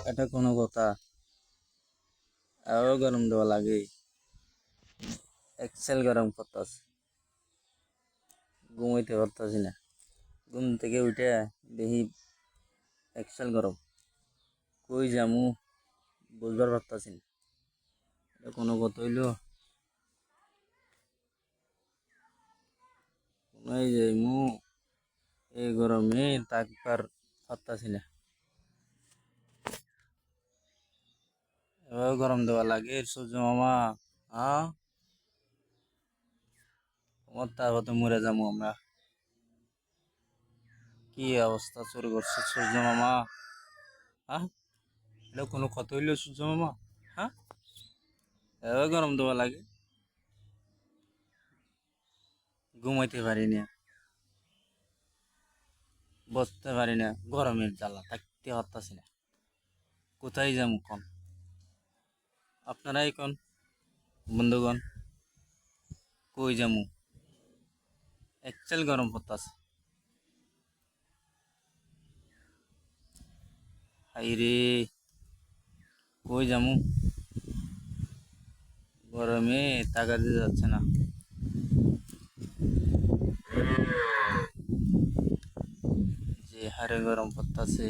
এটা কোনো কথা? আরো গরম দেওয়া লাগে। এক্সেল গরম করতেছে, ঘুমাইতে পারতাছি না। ঘুম থেকে উঠে দেখি এক্সেল গরম। কই যামু বুঝবার পারতাছি না। এটা কোনো কথা হইলো? কোনায় যাইমু এই গরমে থাকবার পারতাছি না। এভাবে গরম দেওয়া লাগে সূর্য মামা? হ্যাঁ, তোমার তার মরে যাবো আমরা। কি অবস্থা শুরু করছে সূর্য মামা? হ্যাঁ, এটা কোনো কথা হইলো সূর্য মামা? হ্যাঁ, এভাবে গরম দেওয়া লাগে? ঘুমাইতে পারি না, বসতে পারি না, গরমের জ্বালা থাকতে পারতাছি না। কোথায় যাবো কোন? আপনারাই কোন বন্ধুগণ, কই যামু? এক্সেল গরম পড়তাছে। হাইরে, কই যামু? গরমে তাকা দিয়ে যাচ্ছে না। যে হারে গরম পড়তাছে,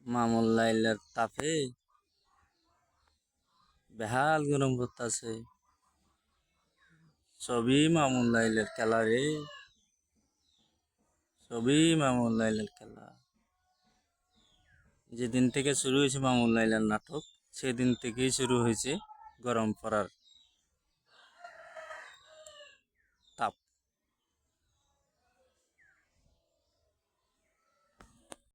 মামুল লাইলার তাপে বেহাল গরম পড়তাছে। সবই মামুন লাইলের খেলা রে, সবই মামুন লাইলের খেলা। যেদিন থেকে শুরু হয়েছে মামুন লাইলার নাটক, সেদিন থেকেই শুরু হয়েছে গরম পড়ার